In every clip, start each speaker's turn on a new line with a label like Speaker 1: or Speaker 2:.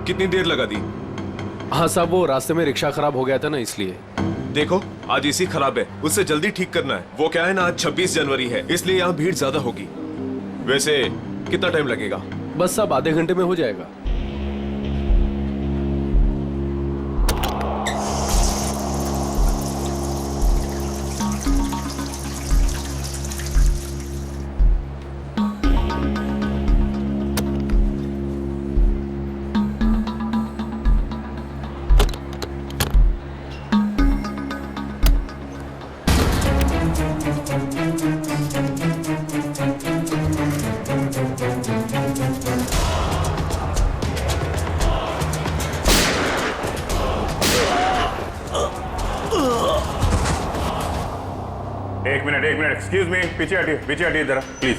Speaker 1: कितनी देर लगा दी?
Speaker 2: हाँ साहब, वो रास्ते में रिक्शा खराब हो गया था ना, इसलिए।
Speaker 1: देखो आज इसी खराब है, उससे जल्दी ठीक करना है। वो क्या है ना, आज 26 जनवरी है, इसलिए यहाँ भीड़ ज्यादा होगी। वैसे कितना टाइम लगेगा?
Speaker 2: बस साहब आधे घंटे में हो जाएगा।
Speaker 3: एक मिनट एक्सक्यूज मी, पीछे हटिए जरा प्लीज।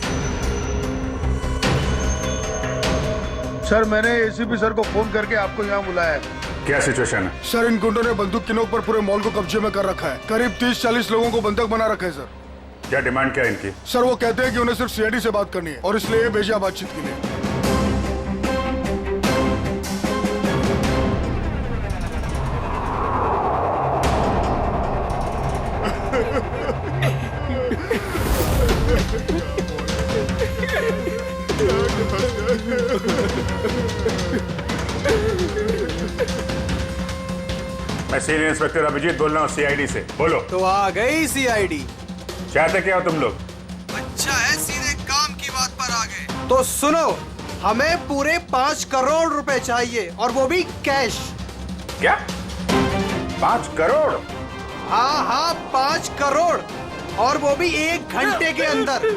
Speaker 4: सर मैंने एसीपी सर को फोन करके आपको यहाँ बुलाया है।
Speaker 3: क्या सिचुएशन है?
Speaker 4: सर इन गुंडों ने बंदूक की नोक पर पूरे मॉल को कब्जे में कर रखा है। करीब 30-40 लोगों को बंधक बना रखा है सर।
Speaker 3: क्या डिमांड क्या है इनकी?
Speaker 4: सर वो कहते हैं कि उन्हें सिर्फ सीआईडी से बात करनी है और इसलिए ये भेजा बातचीत के लिए।
Speaker 3: मैं सीनियर इंस्पेक्टर अभिजीत बोल रहा हूँ सीआईडी से। बोलो।
Speaker 5: तो आ गई सीआईडी।
Speaker 3: चाहते क्या हो तुम लोग?
Speaker 5: अच्छा है, सीधे काम की बात पर आ गए। तो सुनो, हमें पूरे 5 करोड़ रुपए चाहिए और वो भी कैश।
Speaker 3: क्या? 5 करोड़?
Speaker 5: हाँ 5 करोड़ और वो भी 1 घंटे के अंदर।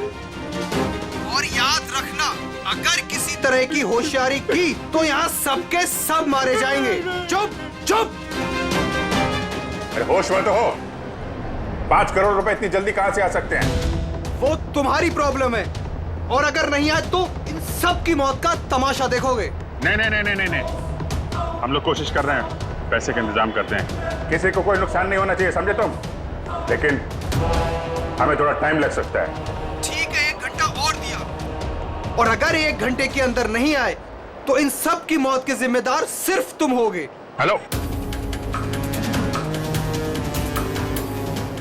Speaker 5: और याद रखना, अगर किसी तरह की होशियारी की तो यहाँ सबके सब मारे जाएंगे। चुप।
Speaker 3: अरे होश में तो हो। 5 करोड़ रुपए इतनी जल्दी कहाँ से आ सकते हैं?
Speaker 5: वो तुम्हारी प्रॉब्लम है और अगर नहीं आए तो इन सब की मौत का तमाशा देखोगे।
Speaker 3: नहीं। हम लोग कोशिश कर रहे हैं, पैसे का इंतजाम करते हैं। किसी को कोई नुकसान नहीं होना चाहिए, समझे तुम? लेकिन हमें थोड़ा टाइम लग सकता है।
Speaker 5: ठीक है, 1 घंटा और दिया। और अगर 1 घंटे के अंदर नहीं आए तो इन सब की मौत के जिम्मेदार सिर्फ तुम होगे।
Speaker 3: Hello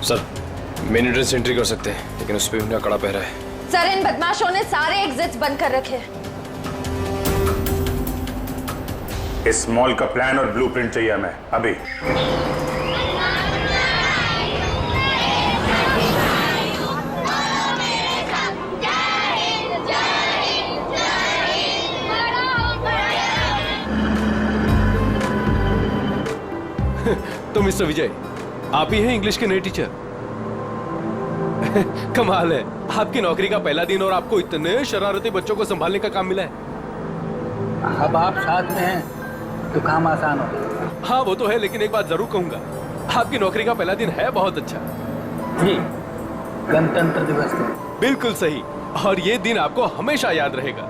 Speaker 2: sir, main entrance entry कर सकते हैं, लेकिन उस पर उनका कड़ा पहरा है।
Speaker 6: सर इन बदमाशों ने सारे एग्जिट्स बंद कर रखे हैं।
Speaker 3: इस मॉल का प्लान और ब्लूप्रिंट चाहिए हमें अभी।
Speaker 2: तो मिस्टर विजय, आप ही हैं इंग्लिश के नए टीचर? कमाल है, आपकी नौकरी का पहला दिन और आपको इतने शरारती बच्चों को संभालने का काम मिला है।
Speaker 7: अब आप साथ में हैं तो काम आसान हो।
Speaker 2: हाँ वो तो है, लेकिन एक बात जरूर कहूंगा, आपकी नौकरी का पहला दिन है बहुत अच्छा।
Speaker 7: जी, गणतंत्र दिवस का।
Speaker 2: बिल्कुल सही, और ये दिन आपको हमेशा याद रहेगा।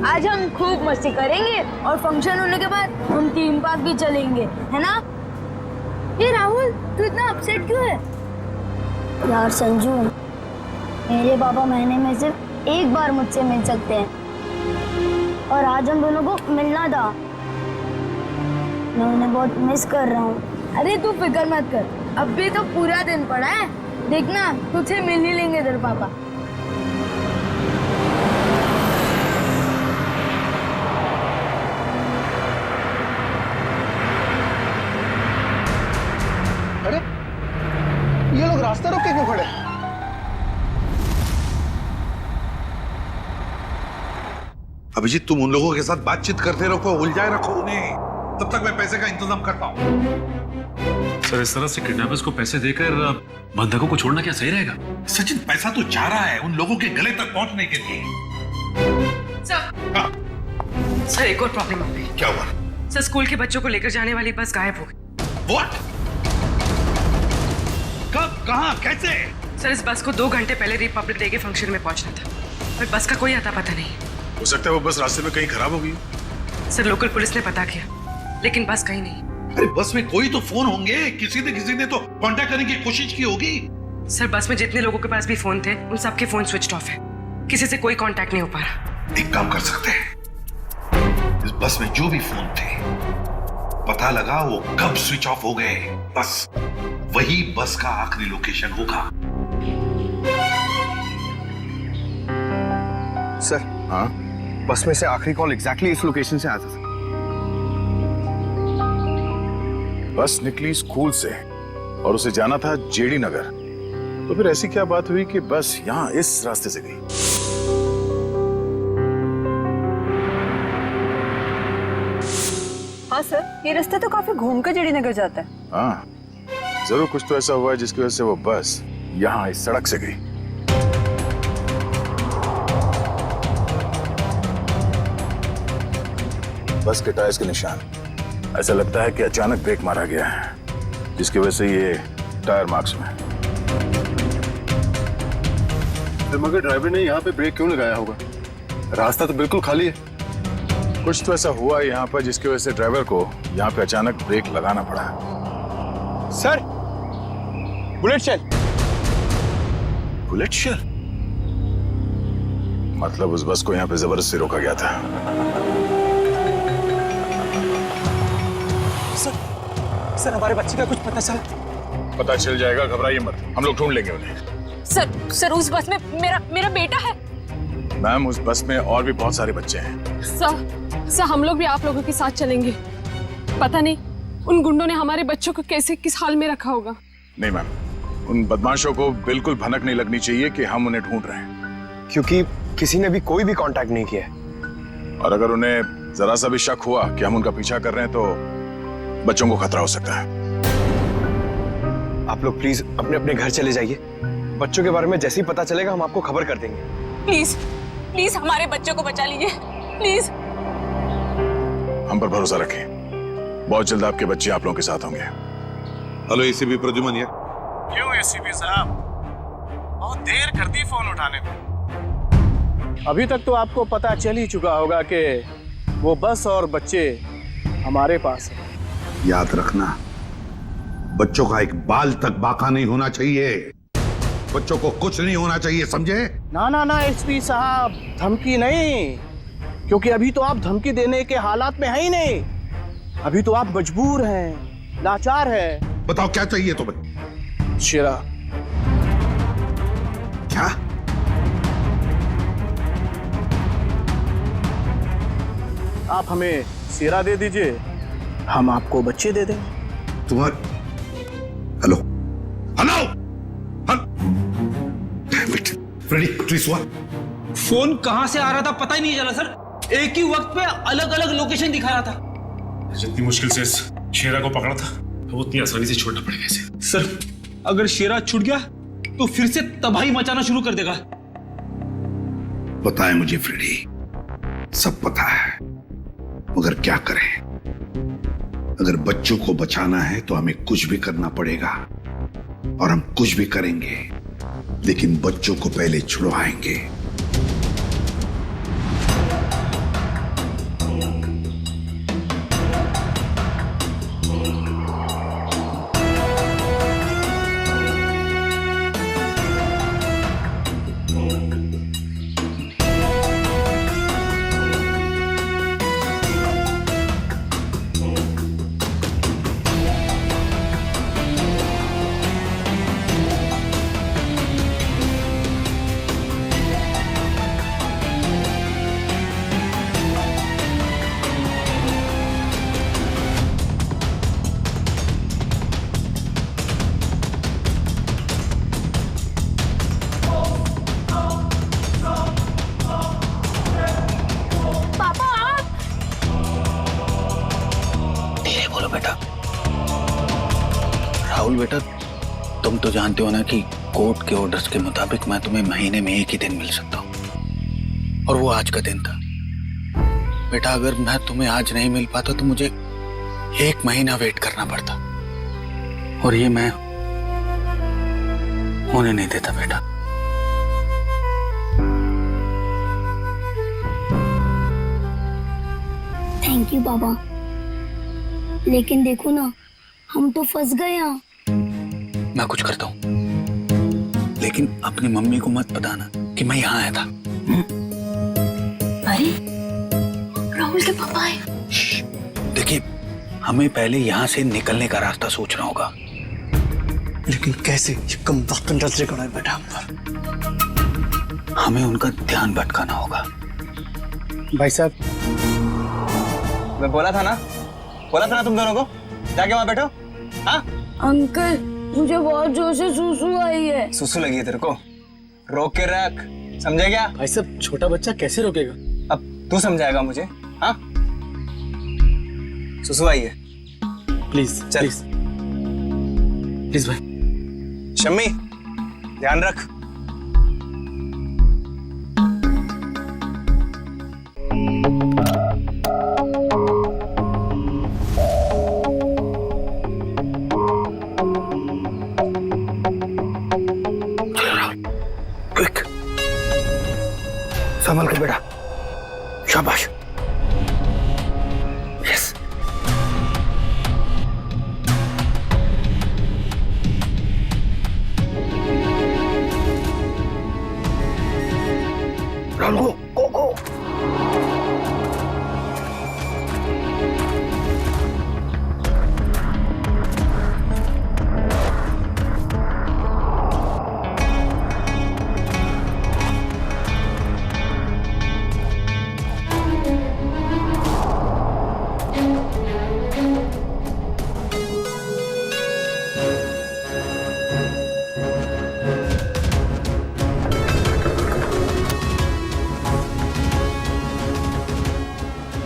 Speaker 8: आज हम खूब मस्ती करेंगे और फंक्शन होने के बाद हम थीम पार्क भी चलेंगे, है ना? ये राहुल, तू इतना अपसेट क्यों है? यार संजू, मेरे पापा महीने में सिर्फ 1 बार मुझसे मिल सकते हैं और आज हम दोनों को मिलना था। मैं उन्हें बहुत मिस कर रहा हूँ। अरे तू फिक्र मत कर, अब भी तो पूरा दिन पड़ा है, देखना तुझे मिल ही लेंगे तेरे पापा।
Speaker 5: ये लोग रास्ता रोक के क्यों खड़े?
Speaker 9: अभिजीत, तुम उन लोगों के साथ बातचीत करते रखो, उलझाए रखो उन्हें, तब तक मैं पैसे का इंतजाम करता हूँ।
Speaker 10: सर इस तरह से किडनैपर्स को पैसे देकर बंधकों को छोड़ना क्या सही रहेगा?
Speaker 9: सचिन, पैसा तो जा रहा है उन लोगों के गले तक पहुंचने के लिए।
Speaker 11: सर एक और प्रॉब्लम हो गई।
Speaker 9: क्या हुआ?
Speaker 11: सर स्कूल के बच्चों को लेकर जाने वाली बस गायब हो गई।
Speaker 9: What? कब, कहां, कैसे?
Speaker 11: सर इस बस को 2 घंटे पहले रिपब्लिक डे के फंक्शन में पहुंचना था, पर बस का कोई अता पता नहीं।
Speaker 9: हो सकता है वो बस रास्ते में कहीं खराब हो गई।
Speaker 11: सर लोकल पुलिस ने पता किया, लेकिन बस कहीं नहीं।
Speaker 9: अरे बस में कोई तो फोन होंगे, किसी ने तो कांटेक्ट करने की कोशिश की होगी।
Speaker 11: सर बस में जितने लोगों के पास भी फोन थे उन सबके फोन स्विच ऑफ है, किसी से कोई कांटेक्ट नहीं हो पा रहा।
Speaker 9: एक काम कर सकते हैं, इस बस में जो भी फोन थे पता लगा वो कब स्विच ऑफ हो गए, बस वही बस का आखिरी लोकेशन होगा।
Speaker 5: सर हाँ, बस में से आखिरी कॉल एग्जैक्टली इस लोकेशन से आया था।
Speaker 12: बस निकली स्कूल से और उसे जाना था जेडी नगर, तो फिर ऐसी क्या बात हुई कि बस यहां इस रास्ते से गई?
Speaker 13: हाँ सर, ये रास्ता तो काफी घूमकर जेडी नगर जाता है।
Speaker 12: हाँ, जरूर कुछ तो ऐसा हुआ है जिसकी वजह से वो बस यहां इस सड़क से गई। बस के टायर्स के निशान, ऐसा लगता है कि अचानक ब्रेक मारा गया है, जिसकी वजह से ये टायर मार्क्स में।
Speaker 4: मगर ड्राइवर ने यहाँ पे ब्रेक क्यों लगाया होगा? रास्ता तो बिल्कुल खाली है।
Speaker 12: कुछ तो ऐसा हुआ यहाँ पर जिसकी वजह से ड्राइवर को यहाँ पे अचानक ब्रेक लगाना पड़ा।
Speaker 5: Sir, bullet shell.
Speaker 12: Bullet shell? मतलब उस बस को यहाँ पे जबरदस्ती रोका गया था।
Speaker 5: सर हमारे बच्चे का कुछ पता चला?
Speaker 12: पता चल जाएगा, घबराइए मत, हम लोग ढूंढ लेंगे उन्हें।
Speaker 8: सर उस बस में मेरा बेटा है।
Speaker 12: मैम, उस बस में और भी बहुत सारे बच्चे हैं।
Speaker 14: सर हम लोग भी आप लोगों के साथ चलेंगे। पता नहीं उन गुंडों ने हमारे बच्चों को कैसे किस हाल में रखा होगा।
Speaker 12: नहीं मैम, उन बदमाशों को बिल्कुल भनक नहीं लगनी चाहिए कि हम उन्हें ढूंढ रहे हैं,
Speaker 5: क्योंकि किसी ने भी कोई भी कांटेक्ट नहीं किया है।
Speaker 12: और अगर उन्हें जरा सा भी शक हुआ कि हम उनका पीछा कर रहे हैं तो बच्चों को खतरा हो सकता है।
Speaker 5: आप लोग प्लीज अपने अपने घर चले जाइए। बच्चों के बारे में जैसे ही पता चलेगा हम आपको खबर कर देंगे।
Speaker 14: प्लीज हमारे बच्चों को बचा लीजिए, प्लीज।
Speaker 12: हम पर भरोसा रखें, बहुत जल्द आपके बच्चे आप लोगों के साथ होंगे।
Speaker 9: हेलो एसीपी प्रद्युमन यार।
Speaker 2: क्यों एसीपी साहब, बहुत देर कर दी फोन उठाने में।
Speaker 15: अभी तक तो आपको पता चल ही चुका होगा कि वो बस और बच्चे हमारे पास हैं।
Speaker 9: याद रखना, बच्चों का एक बाल तक बाका नहीं होना चाहिए, बच्चों को कुछ नहीं होना चाहिए, समझे?
Speaker 15: ना एसपी साहब, धमकी नहीं, क्योंकि अभी तो आप धमकी देने के हालात में है ही नहीं। अभी तो आप मजबूर हैं, लाचार हैं।
Speaker 9: बताओ क्या चाहिए तुम्हें?
Speaker 15: शेरा।
Speaker 9: क्या?
Speaker 15: आप हमें शेरा दे दीजिए, हम आपको बच्चे दे देंगे।
Speaker 9: तुम्हारे hello Freddy, please what?
Speaker 16: Phone कहां से आ रहा था पता ही नहीं चला सर। एक ही वक्त पे अलग अलग लोकेशन दिखा रहा था।
Speaker 10: जितनी मुश्किल से इस शेरा को पकड़ा था वो उतनी आसानी से छोड़ना पड़ेगा इसे।
Speaker 16: सर अगर शेरा छूट गया तो फिर से तबाही मचाना शुरू कर देगा।
Speaker 9: पता है मुझे फ्रेडी, सब पता है, मगर क्या करें? अगर बच्चों को बचाना है तो हमें कुछ भी करना पड़ेगा, और हम कुछ भी करेंगे, लेकिन बच्चों को पहले छुड़वाएंगे।
Speaker 7: राहुल बेटा, तुम तो जानते हो ना कि कोर्ट के ऑर्डर्स के मुताबिक मैं तुम्हें महीने में एक ही दिन मिल सकता हूँ, और वो आज का दिन था। बेटा अगर मैं तुम्हें आज नहीं मिल पाता तो मुझे 1 महीना वेट करना पड़ता, और ये मैं होने नहीं देता बेटा।
Speaker 8: थैंक यू पापा। लेकिन देखो ना, हम तो फंस गए यहाँ।
Speaker 7: मैं कुछ करता हूँ, लेकिन अपनी मम्मी को मत बताना कि मैं यहाँ आया था।
Speaker 8: अरे राहुल के पापा आए।
Speaker 7: देखिए, हमें पहले यहाँ से निकलने का रास्ता सोचना होगा।
Speaker 15: लेकिन कैसे? ये कम वक्त नजर कड़ा बैठा हम पर।
Speaker 7: हमें उनका ध्यान भटकाना होगा।
Speaker 15: भाई साहब, मैं बोला था ना तुम दोनों को, जाके वहां बैठो। हाँ
Speaker 8: अंकल, मुझे बहुत जोर से सुसु आई है।
Speaker 15: सुसु लगी है तेरे को? रोक के रख, समझे क्या? भाई साहब, छोटा बच्चा कैसे रोकेगा? अब तू समझाएगा मुझे? हाँ, सुसु आई है। प्लीज चल, प्लीज भाई। शम्मी, ध्यान रख।
Speaker 7: क्विक, संभल के बेटा। शाबाश। यस। रन गो गो गो।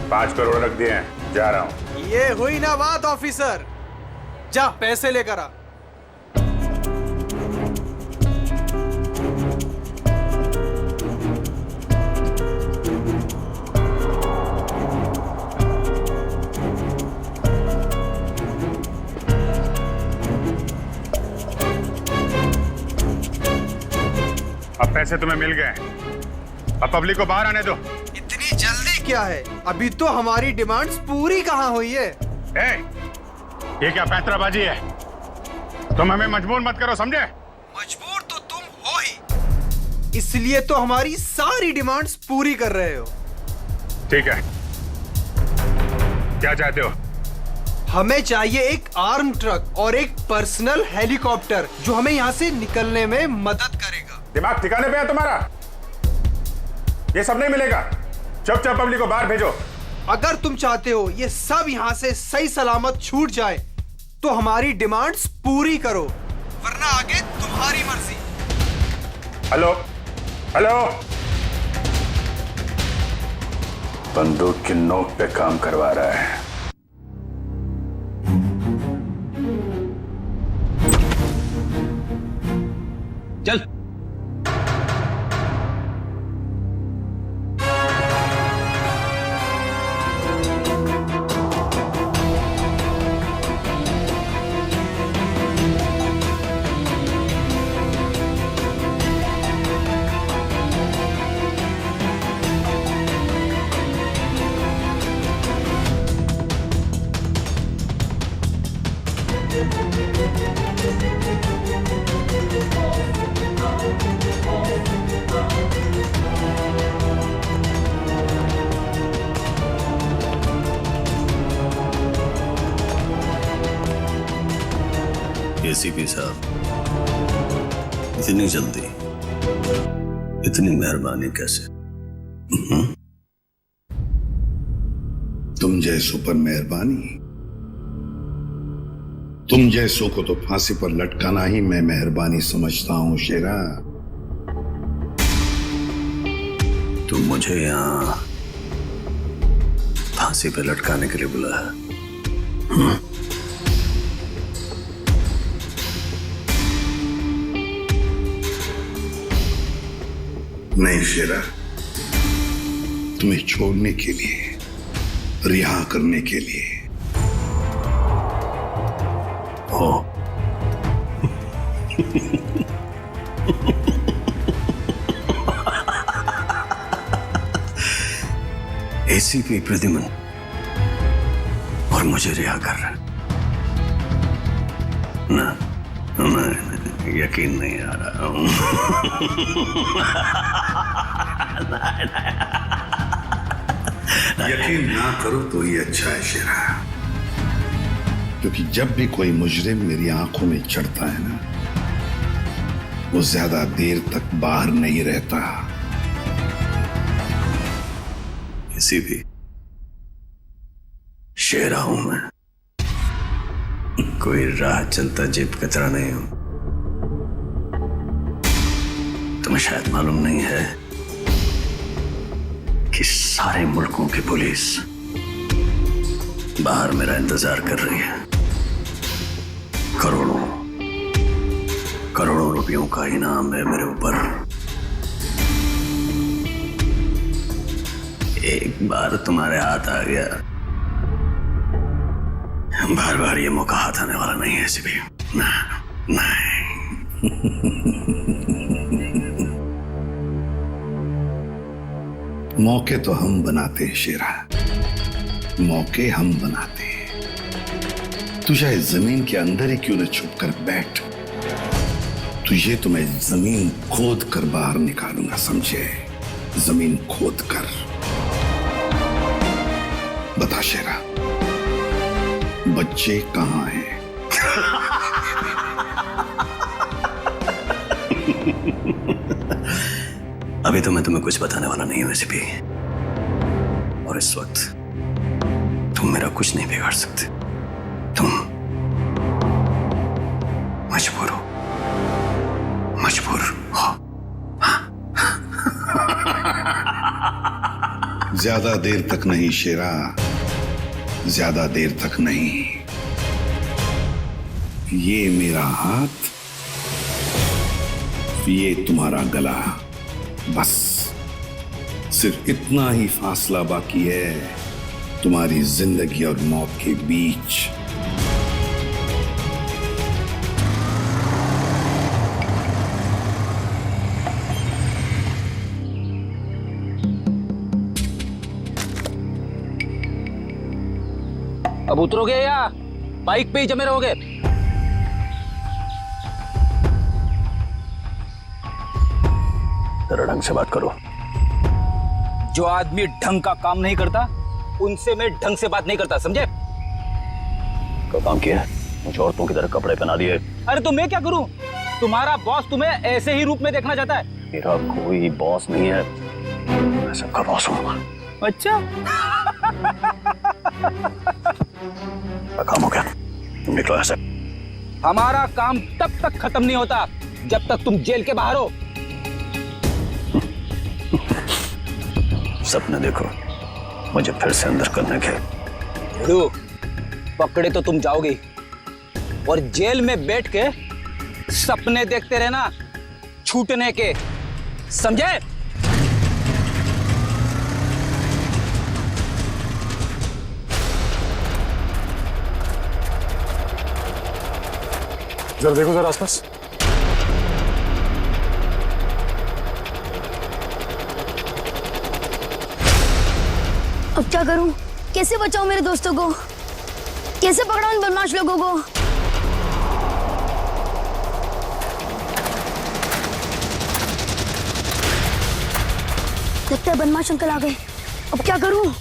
Speaker 3: $5 करोड़ रख दिए हैं, जा रहा हूं।
Speaker 5: ये हुई ना बात ऑफिसर, जा पैसे लेकर आ।
Speaker 3: अब पैसे तुम्हें मिल गए, अब पब्लिक को बाहर आने दो।
Speaker 5: इतनी जल्दी क्या है? अभी तो हमारी डिमांड्स पूरी कहाँ हुई है?
Speaker 3: ये क्या पैंतराबाजी है? तुम हमें मजबूर मत करो, समझे?
Speaker 5: मजबूर तो तुम हो ही, इसलिए तो हमारी सारी डिमांड्स पूरी कर रहे हो।
Speaker 3: ठीक है, क्या चाहते हो?
Speaker 5: हमें चाहिए एक आर्म ट्रक और एक पर्सनल हेलीकॉप्टर जो हमें यहाँ से निकलने में मदद करेगा।
Speaker 3: दिमाग ठिकाने पे है तुम्हारा? ये सब नहीं मिलेगा, चुपचाप पब्लिक को बाहर भेजो।
Speaker 5: अगर तुम चाहते हो ये सब यहाँ से सही सलामत छूट जाए तो हमारी डिमांड्स पूरी करो, वरना आगे तुम्हारी मर्जी।
Speaker 3: हेलो हेलो, बंदूक की नोक पे काम करवा रहा है।
Speaker 16: चल।
Speaker 17: एसीपी साहब, इतनी जल्दी, इतनी मेहरबानी कैसे?
Speaker 9: तुम जैसों पर मेहरबानी? तुम जैसों को तो फांसी पर लटकाना ही मैं मेहरबानी समझता हूं शेरा।
Speaker 17: तुम मुझे यहाँ फांसी पे लटकाने के लिए बुलाया?
Speaker 9: नहीं शेरा, तुम्हें छोड़ने के लिए, रिहा करने के लिए।
Speaker 17: हो एसीपी प्रद्युमन और मुझे रिहा कर रहा है ना? मैं यकीन नहीं आ रहा।
Speaker 9: यकीन ना करो तो ये अच्छा है शेरा, क्योंकि जब भी कोई मुजरिम मेरी आंखों में चढ़ता है ना, वो ज्यादा देर तक बाहर नहीं रहता।
Speaker 17: किसी भी शेरा हूं मैं, कोई राह चलता जेब कतरा नहीं हूं। तुम्हें शायद मालूम नहीं है कि सारे मुल्कों की पुलिस बाहर मेरा इंतजार कर रही है। करोड़ों रुपयों का इनाम है मेरे ऊपर। एक बार तुम्हारे हाथ आ गया, बार बार ये मौका हाथ आने वाला नहीं है ऐसे भी। नहीं।
Speaker 9: मौके तो हम बनाते हैं शेरा, मौके हम बनाते हैं। तू चाहे जमीन के अंदर ही क्यों न छुप कर बैठ, तुझे तो मैं जमीन खोद कर बाहर निकालूंगा, समझे? जमीन खोद कर। बता शेरा, बच्चे कहाँ हैं?
Speaker 17: अभी तो मैं तुम्हें कुछ बताने वाला नहीं हूं वैसे भी, और इस वक्त तुम मेरा कुछ नहीं बिगाड़ सकते। तुम मजबूर हो।
Speaker 9: ज्यादा देर तक नहीं शेरा, ज्यादा देर तक नहीं। ये मेरा हाथ, ये तुम्हारा गला, बस सिर्फ इतना ही फासला बाकी है तुम्हारी जिंदगी और मौत के बीच।
Speaker 15: अब उतरोगे या बाइक पे ही जमे रहोगे?
Speaker 17: जरा ढंग से बात करो।
Speaker 15: जो आदमी ढंग का काम नहीं करता उनसे मैं ढंग से बात नहीं करता, समझे?
Speaker 17: क्या काम किया है? मुझे औरतों की तरह कपड़े पहना दिए।
Speaker 15: अरे तो मैं क्या करूं? तुम्हारा बॉस तुम्हें ऐसे ही रूप में देखना चाहता है।
Speaker 17: मेरा कोई बॉस नहीं है, मैं सबका बॉस हूं।
Speaker 15: अच्छा।
Speaker 17: काम हो गया, तुम निकलो ऐसे।
Speaker 15: हमारा काम तब तक खत्म नहीं होता जब तक तुम जेल के बाहर हो।
Speaker 17: सपने देखो मुझे फिर से अंदर करने के।
Speaker 15: पकड़े तो तुम जाओगे, और जेल में बैठ के सपने देखते रहना छूटने के, समझे?
Speaker 12: जरा देखो जरा आसपास।
Speaker 8: अब क्या करूं? कैसे बचाऊं मेरे दोस्तों को? कैसे पकड़ाऊं इन बदमाश लोगों को? लगता है बदमाश अंकल आ गए। अब क्या करूं?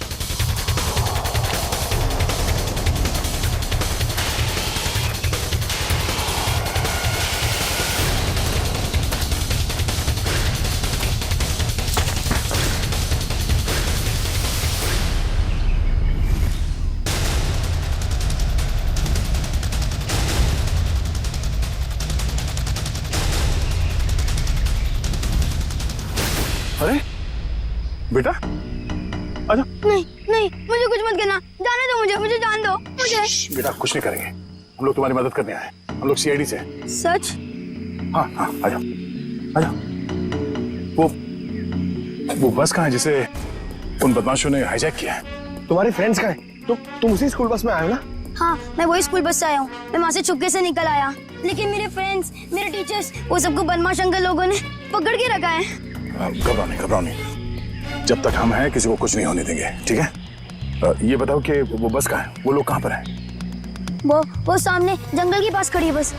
Speaker 12: अरे बेटा आजा।
Speaker 8: नहीं नहीं, मुझे कुछ मत करना, जाने दो मुझे, मुझे जान दो मुझे।
Speaker 12: बेटा कुछ नहीं करेंगे, हम लोग तुम्हारी मदद करने आए। हम लोग सीआईडी से।
Speaker 8: सच?
Speaker 12: हाँ हाँ आजा आजा। वो बस कहाँ है जिसे उन बदमाशों ने हाईजैक किया है?
Speaker 15: तुम्हारे फ्रेंड्स कहाँ हैं? तुम उसी स्कूल बस में आए हो ना?
Speaker 8: हाँ, मैं वही स्कूल बस से आया हूँ। मैं वहाँ से चुपके से निकल आया, लेकिन मेरे फ्रेंड्स, मेरे टीचर्स, वो सबको बदमाश अंकल लोगों ने पकड़ के रखा है।
Speaker 12: घबराओ नहीं, घबराओ नहीं। जब तक हम हैं किसी को कुछ नहीं होने देंगे, ठीक है? ये बताओ कि वो बस कहाँ है? वो लोग कहाँ पर हैं?
Speaker 8: वो सामने जंगल के पास खड़ी है बस।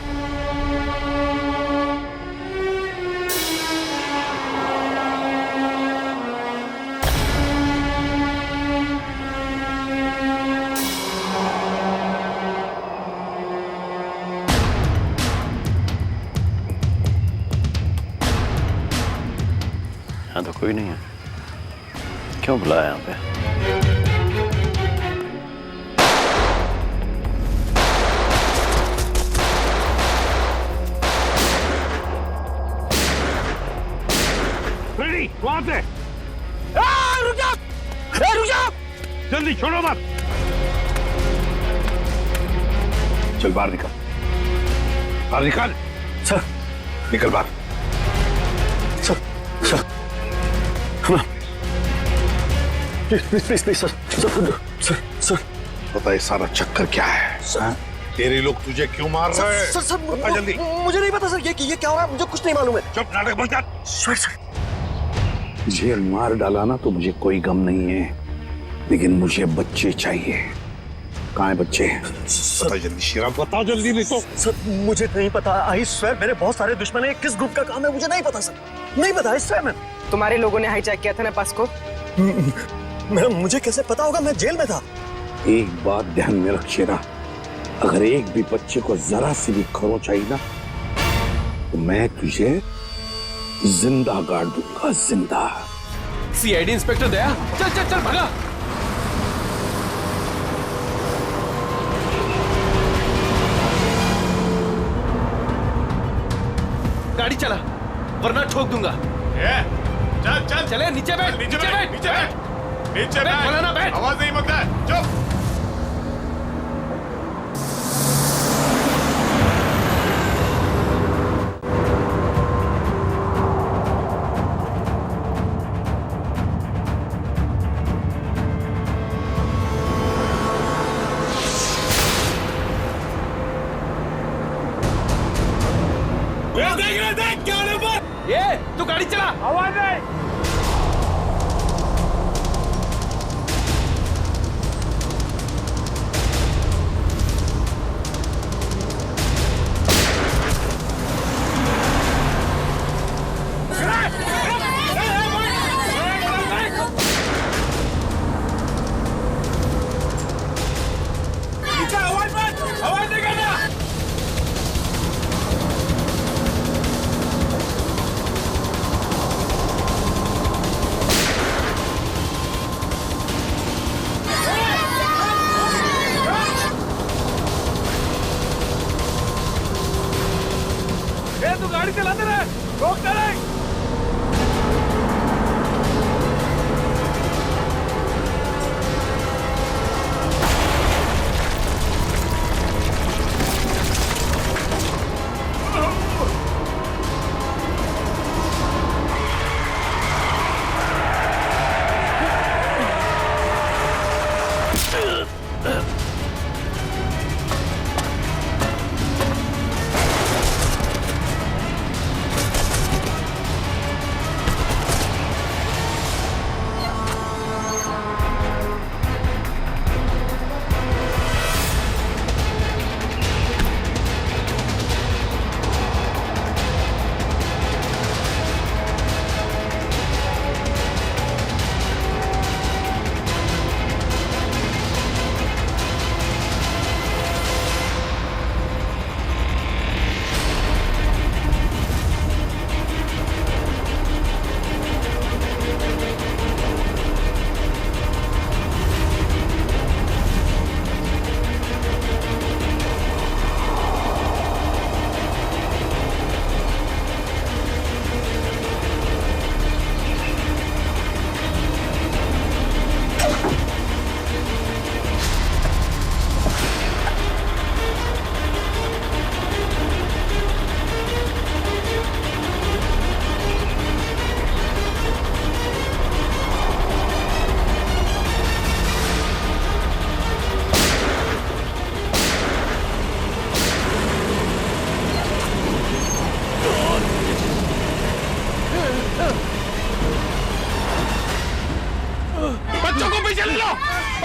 Speaker 17: यहाँ तो कोई नहीं है, क्यों बुलाया यहाँ पे?
Speaker 3: फ्रेडी, वहां से
Speaker 15: रुक जा! रुक जा!
Speaker 3: जल्दी छोड़ो मत। चल बाहर निकल, बाहर निकल।
Speaker 7: सर
Speaker 3: निकल बाहर।
Speaker 7: Sir sir please please sir sir sir
Speaker 9: पता है सारा चक्कर क्या है?
Speaker 7: सर
Speaker 9: तेरे लोग तुझे क्यों मार रहे हैं?
Speaker 15: सर
Speaker 9: बता जल्दी।
Speaker 15: मुझे नहीं पता सर, ये क्या हो रहा है, मुझे कुछ नहीं मालूम है।
Speaker 3: चुप, नाटक बंद कर।
Speaker 15: सर
Speaker 9: जेल मार डाला ना तो मुझे कोई गम नहीं है, लेकिन मुझे बच्चे चाहिए। कहाँ है बच्चे? बता जल्दी शिरा, बता जल्दी, नहीं तो।
Speaker 15: सर मुझे नहीं पता। आई स्वेयर मेरे बहुत सारे दुश्मन हैं, किस ग्रुप का काम है मुझे नहीं पता सर, नहीं पता। I swear ma'am.
Speaker 11: तुम्हारे लोगों ने हाईजैक किया था ना बस को?
Speaker 15: मैम मुझे कैसे पता होगा, मैं जेल में था।
Speaker 9: एक बात ध्यान में रख शेरा, अगर एक भी बच्चे को जरा सी भी खरोंच आई ना तो मैं तुझे जिंदा गाड़ दूंगा, जिंदा।
Speaker 2: सीआईडी इंस्पेक्टर दया, चल चल चल भागा। गाड़ी चला वरना ठोक दूंगा।
Speaker 1: चल चल
Speaker 2: चले, नीचे बैठ, नीचे बैठ,
Speaker 1: नीचे बैठ, नीचे
Speaker 2: बैठ,
Speaker 1: बैठ।
Speaker 2: मौलाना बैठ।
Speaker 1: आवाज नहीं मगता है, चुप।
Speaker 2: देख क्या नंबर? ये तू गाड़ी चला।
Speaker 3: आवाज नहीं।
Speaker 2: आवाज नहीं करना। तू गाड़ी चलाते रहे, रोकता नहीं।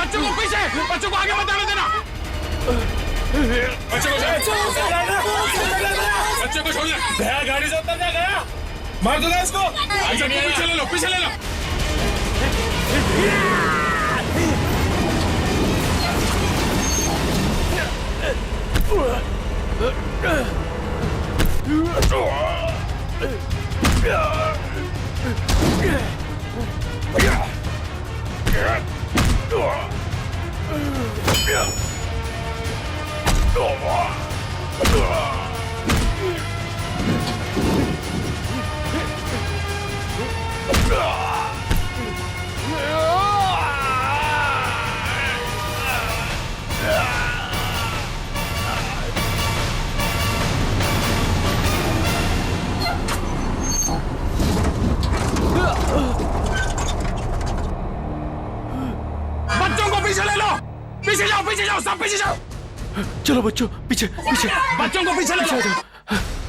Speaker 3: बच्चों को पीछे, बच्चों को आगे मत आने देना। बच्चों को छोड़ दे। गाड़ी से उतर जा गया, मार दो ना इसको। पीछे ले लो, पीछे ले लो। बच्चों को पीछे ले लो, पीछे जाओ, सब पीछे जाओ।
Speaker 2: चलो बच्चों, पीछे पीछे।
Speaker 3: बच्चों को पीछे ले लो।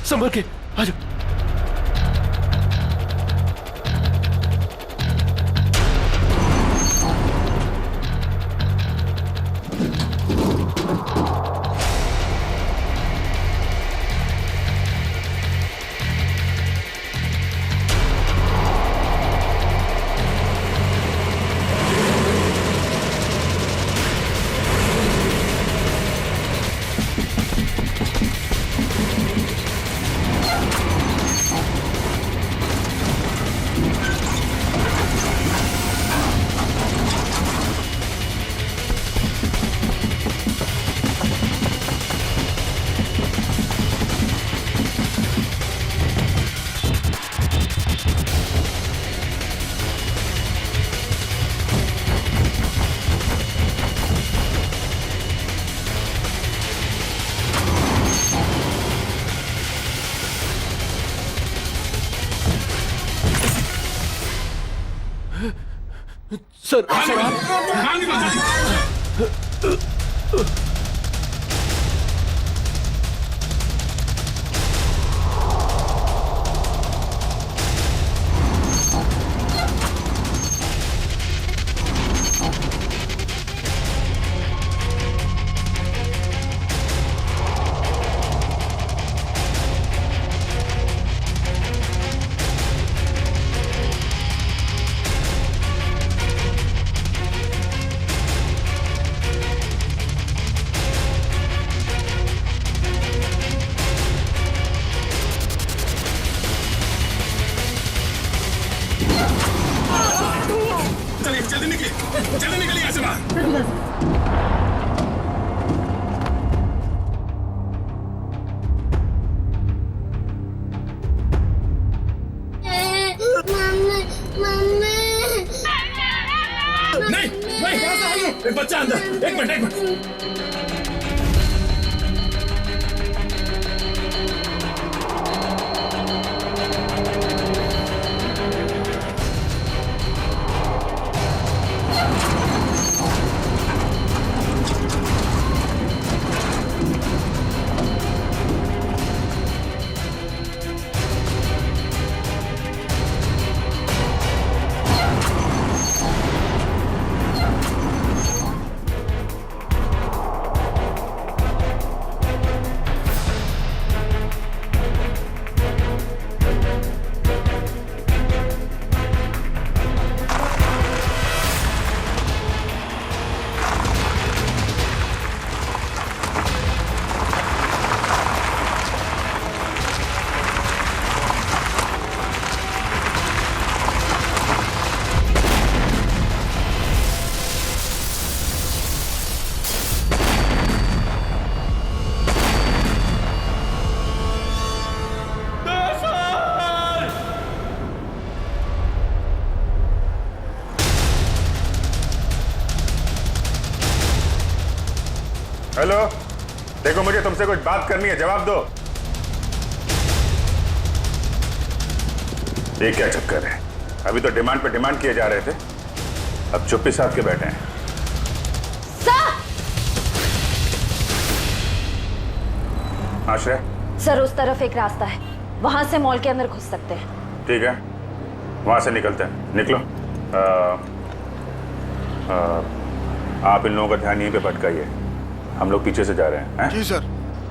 Speaker 2: संभल के आ जाओ। सर,
Speaker 3: जल्दी निकलिए यहाँ से बाहर। नहीं, एक बच्चा अंदर। एक मिनट। हेलो, देखो मुझे तुमसे कुछ बात करनी है, जवाब दो। ये क्या चक्कर है? अभी तो डिमांड पे डिमांड किए जा रहे थे, अब चुप्पी साध के बैठे हैं। आश्रय
Speaker 6: सर, उस तरफ एक रास्ता है, वहां से मॉल के अंदर घुस सकते हैं।
Speaker 3: ठीक है, वहां से निकलते हैं। निकलो। आप इन लोगों का ध्यान यहीं पे भटकाइए, हम लोग पीछे से जा रहे हैं।
Speaker 4: जी सर।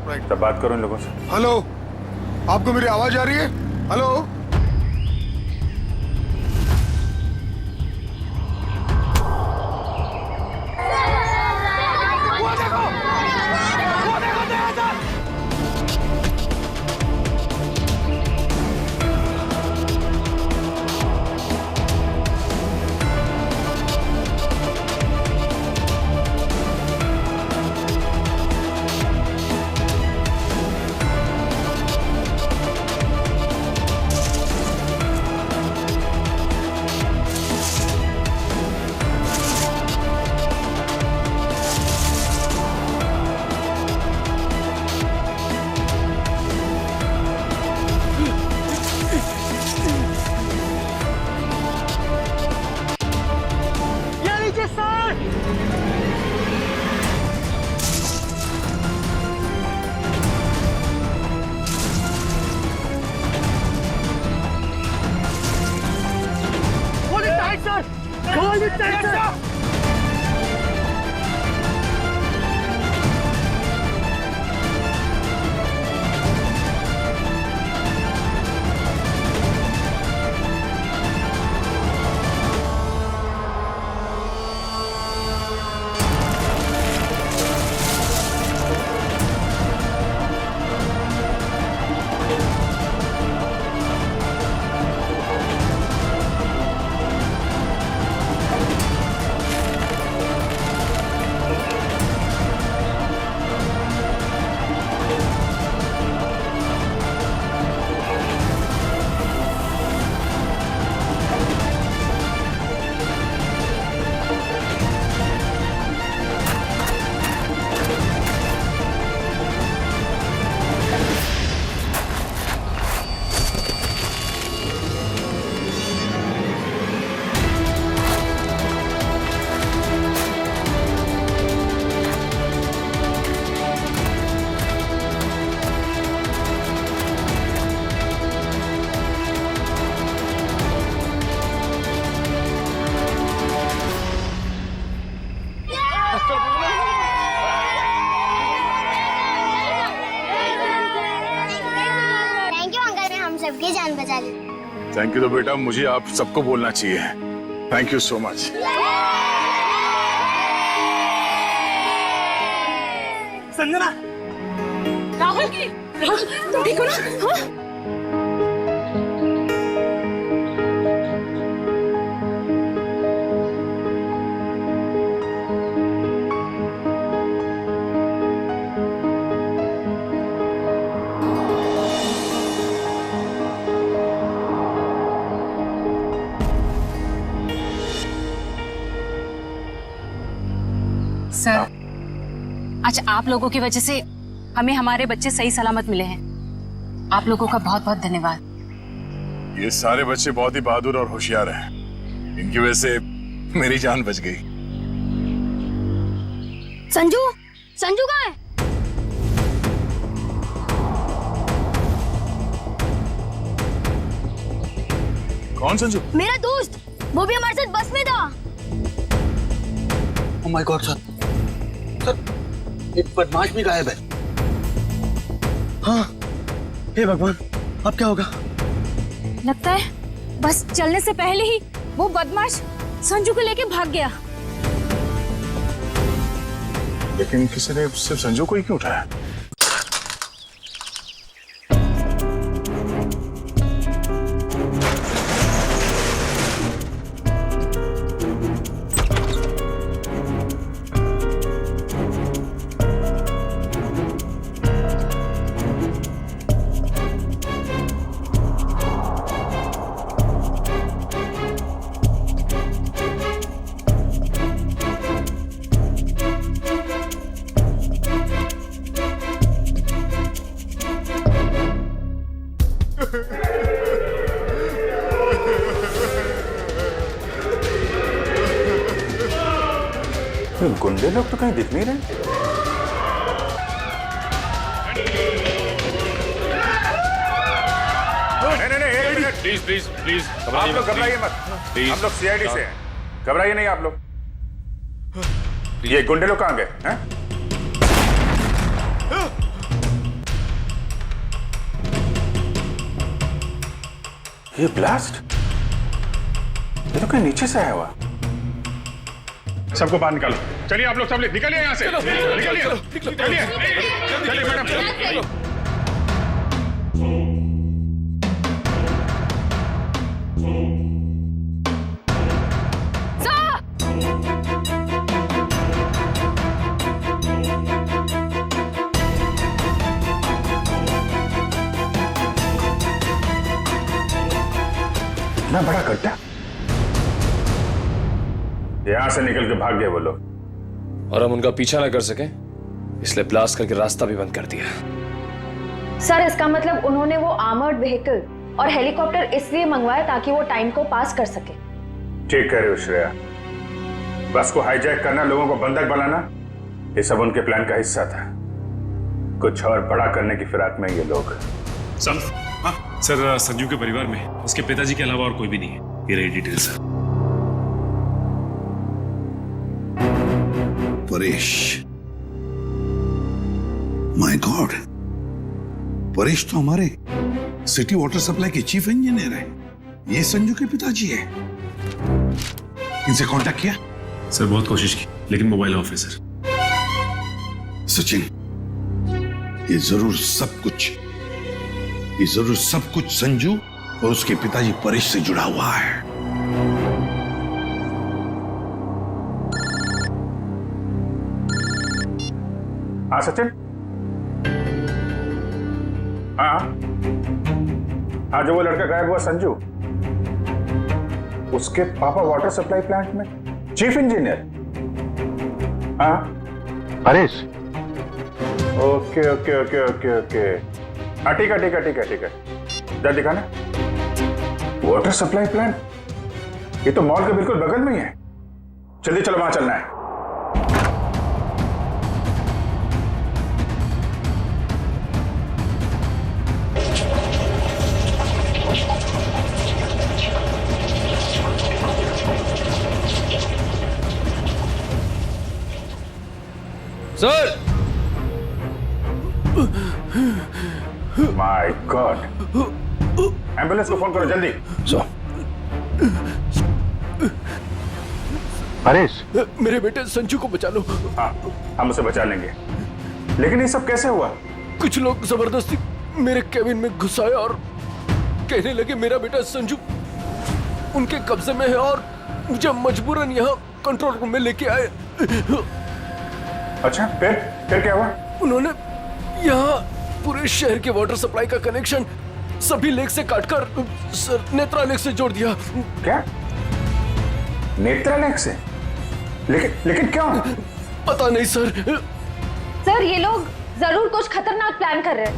Speaker 4: राइट।
Speaker 3: तब बात करो इन लोगों से।
Speaker 4: हेलो, आपको मेरी आवाज आ रही है? हेलो।
Speaker 8: सबकी जान बचा ली।
Speaker 12: थैंक यू तो बेटा मुझे आप सबको बोलना चाहिए। Thank you so much.
Speaker 16: Sanjana,
Speaker 14: Rahul तुम ठीक हो ना? हाँ?
Speaker 18: सर, आज आप लोगों की वजह से हमें हमारे बच्चे सही सलामत मिले हैं। आप लोगों का बहुत बहुत धन्यवाद।
Speaker 12: ये सारे बच्चे बहुत ही बहादुर और होशियार हैं। इनकी वजह से मेरी जान बच गई।
Speaker 8: संजू, संजू कहाँ है?
Speaker 12: कौन संजू?
Speaker 8: मेरा दोस्त, वो भी हमारे साथ बस में था।
Speaker 7: ओह माय गॉड सर, एक बदमाश भी गायब है। हाँ, हे भगवान, अब क्या होगा?
Speaker 14: लगता है बस चलने से पहले ही वो बदमाश संजू को लेके भाग गया।
Speaker 12: लेकिन किसी ने सिर्फ संजू को ही क्यों उठाया?
Speaker 3: गुंडे लोग तो कहीं दिख नहीं रहे। नहीं, एक मिनट।
Speaker 10: प्लीज प्लीज प्लीज
Speaker 3: आप लोग घबराइए मत। हम लोग सीआईडी से हैं, घबराइए नहीं आप लोग। ये गुंडे लोग कहाँ गए हैं? ये ब्लास्ट ये तो कहीं नीचे से आया हुआ। सबको बाहर निकालो। चलिए आप लोग सब निकलिए यहाँ से। निकलिए चलिए मैडम। इतना बड़ा गड्ढा, यहां से निकल के भाग गए वो लोग।
Speaker 2: और हम उनका पीछा ना कर सके इसलिए ब्लास्ट करके रास्ता भी बंद कर दिया।
Speaker 6: सर इसका मतलब उन्होंने वो आर्मर्ड व्हीकल और हेलीकॉप्टर इसलिए मंगवाया ताकि वो टाइम को पास कर सके।
Speaker 3: ठीक कह रहे हो श्रेया, बस को हाईजैक करना, लोगों को बंधक बनाना, ये सब उनके प्लान का हिस्सा था। कुछ और बड़ा करने की फिराक में ये लोग।
Speaker 10: सर संजू के परिवार में उसके पिताजी के अलावा और कोई भी नहीं है। ये रही details sir.
Speaker 9: Paresh, my God, Paresh तो हमारे सिटी वाटर सप्लाई के चीफ इंजीनियर है। ये संजू के पिताजी है। इनसे कांटेक्ट किया?
Speaker 10: सर बहुत कोशिश की लेकिन मोबाइल ऑफ है सर।
Speaker 9: सचिन, ये जरूर सब कुछ संजू और उसके पिताजी परेश से जुड़ा हुआ है।
Speaker 3: हाँ सचिन, हाँ जो वो लड़का गायब हुआ संजू, उसके पापा वाटर सप्लाई प्लांट में चीफ इंजीनियर। हाँ Paresh, okay okay okay okay okay, हाँ ठीक है जरा दिखाना। वाटर सप्लाई प्लांट, ये तो मॉल के बिल्कुल बगल में ही है। जल्दी चलो, वहां चलना है।
Speaker 2: सर,
Speaker 3: माय गॉड, एम्बुलेंस को फोन करो जल्दी। परेश,
Speaker 2: मेरे बेटे संजू को बचा लो।
Speaker 3: हाँ, हम उसे बचा लेंगे, लेकिन ये सब कैसे हुआ?
Speaker 2: कुछ लोग जबरदस्ती मेरे केबिन में घुसाए और कहने लगे मेरा बेटा संजू उनके कब्जे में है और मुझे मजबूरन यहाँ कंट्रोल रूम में लेके आए।
Speaker 3: अच्छा, फिर क्या हुआ?
Speaker 2: उन्होंने यहाँ पूरे शहर के वाटर सप्लाई का कनेक्शन सभी लेक से काटकर सर नेत्रा लेक से जोड़ दिया।
Speaker 3: क्या? नेत्रा लेक से? लेकिन क्यों?
Speaker 2: पता नहीं सर।
Speaker 6: सर ये लोग जरूर कुछ खतरनाक प्लान कर रहे हैं।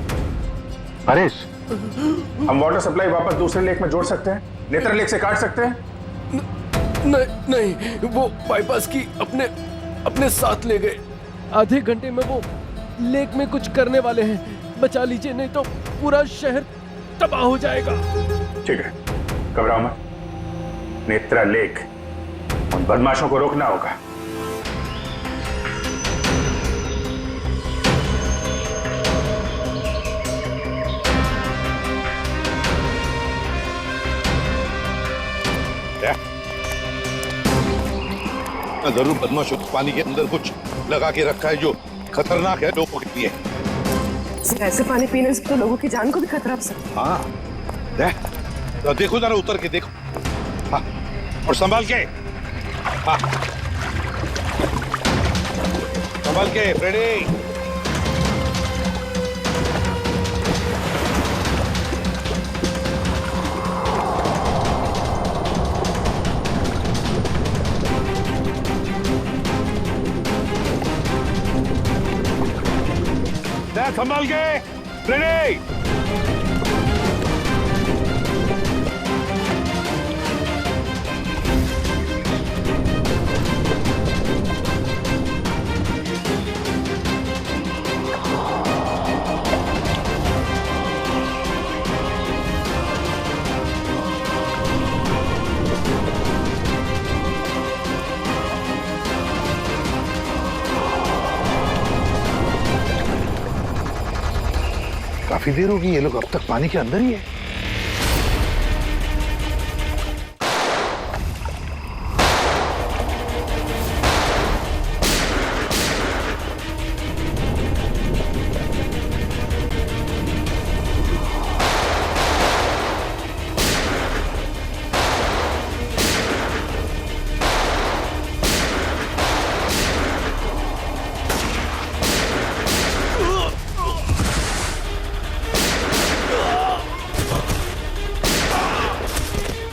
Speaker 3: परेश, हम वाटर सप्लाई वापस दूसरे लेक में जोड़ सकते हैं, नेत्रा लेक से काट सकते हैं?
Speaker 2: नहीं, वो बाईपास की अपने साथ ले गए। आधे घंटे में वो लेक में कुछ करने वाले हैं। बचा लीजिए नहीं तो पूरा शहर तबाह हो जाएगा।
Speaker 3: ठीक है, घबराओ मत। नेत्रा लेक, उन बदमाशों को रोकना होगा।
Speaker 9: जरूर बदमाशों को पानी के अंदर कुछ लगा के रखा है जो खतरनाक है लोगों के लिए।
Speaker 11: ऐसे पानी पीने से तो लोगों की जान को भी खतरा हो सकता है।
Speaker 9: हाँ, देखो जरा उतर के देखो। हाँ, और संभाल के। हाँ, संभाल के फ्रेडी। संभाल के फ्रेडी।
Speaker 12: काफी देर होगी, ये लोग अब तक पानी के अंदर ही है।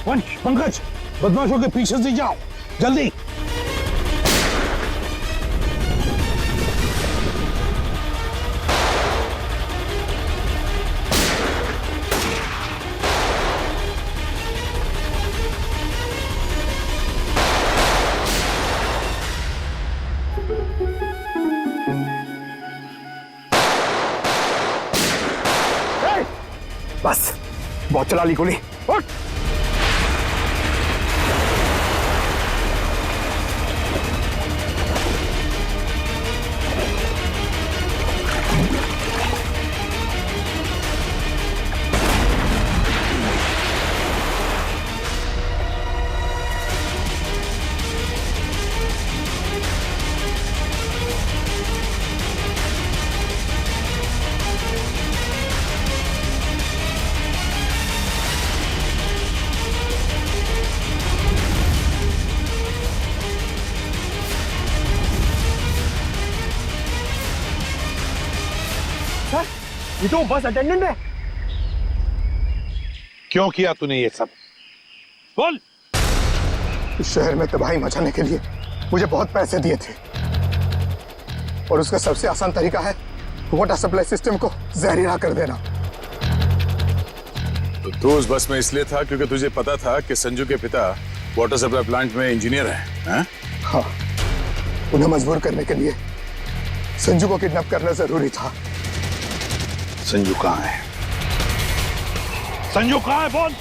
Speaker 12: वंश, पंकज, बदमाशों के पीछे से जाओ, जल्दी।
Speaker 19: बस, बहुत चला ली गोली। उठ।
Speaker 12: ये तो बस अटेंडेंट है। क्यों किया तूने ये सब? बोल।
Speaker 19: इस शहर में तबाही मचाने के लिए मुझे बहुत पैसे दिए थे, और उसका सबसे आसान तरीका है वाटर सप्लाई सिस्टम को जहरीला कर देना।
Speaker 12: तो तू उस बस में इसलिए था क्योंकि तुझे पता था कि संजू के पिता वाटर सप्लाई प्लांट में इंजीनियर हैं?
Speaker 19: हाँ, उन्हें मजबूर करने के लिए संजू को किडनैप करना जरूरी था।
Speaker 12: संजू कहाँ है? संजू कहाँ है? बोल।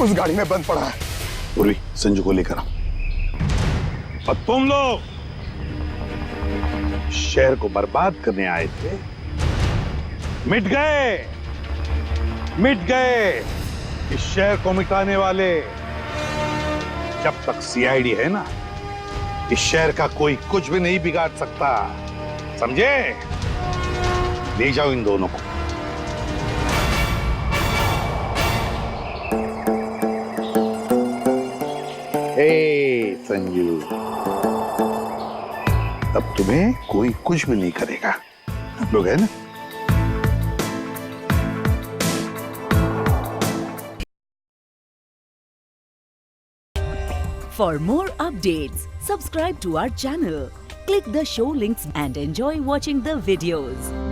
Speaker 19: उस गाड़ी में बंद पड़ा है।
Speaker 12: पूर्वी, संजू को लेकर आओ। और तुम लोग शहर को बर्बाद करने आए थे, मिट गए, मिट गए। इस शहर को मिटाने वाले जब तक सीआईडी है ना, इस शहर का कोई कुछ भी नहीं बिगाड़ सकता, समझे? ले जाओ इन दोनों को। ए संजू, अब तुम्हें कोई कुछ भी नहीं करेगा, हम लोग है ना?
Speaker 20: For more updates, subscribe to our channel, click the show links and enjoy watching the videos.